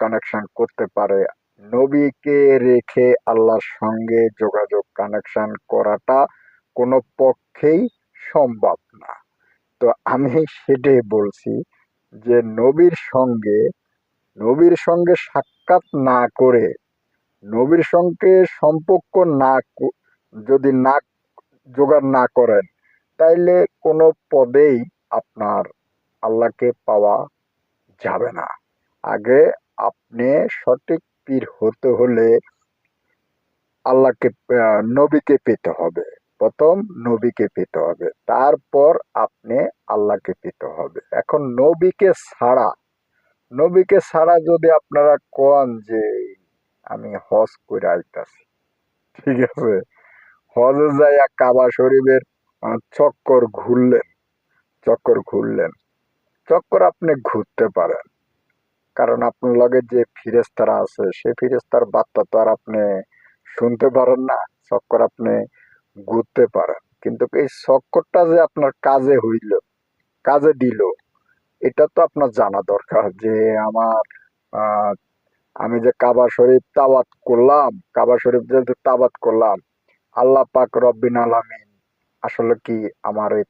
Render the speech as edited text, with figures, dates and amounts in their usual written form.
Connection করতে পারে, নবীকে রেখে আল্লাহর সঙ্গে যোগাযোগ কানেকশন করাটা কোনো পক্ষেই সম্ভব না। তো আমি সেটাই বলছি যে নবীর সঙ্গে সাক্ষাৎ না করে, নবীর সঙ্গে সম্পর্ক যদি না জোগাড় না করেন, তাইলে কোনো পদেই আপনার আল্লাহকে পাওয়া যাবে না। আগে আপনি সঠিক পীর হতে হলে আল্লাহকে নবীকে পেতে হবে। প্রথম নবীকে পেতে হবে, তারপর আপনি আল্লাহকে পেতে হবে। এখন নবীকে ছাড়া যদি আপনারা কন যে আমি হজ করে আইতাছি, ঠিক আছে, হজে যাইয়া কাবা শরীফের চক্কর ঘুরলেন, চক্কর আপনি ঘুরতে পারেন, কারণ আপনার লগে যে ফিরেস্তারা আছে সে ফিরেস্তার বার্তা তো আর আপনি শুনতে পারেন না। চক্কর আপনি ঘুরতে পারেন, কিন্তু এই চক্করটা যে আপনার কাজে দিল, এটা তো আপনার জানা দরকার যে আমার আহ, আমি যে কাবা শরীফ যে তাওয়াত করলাম, আল্লাহ পাক রব্বিন আলামিন আসলে কি আমার এই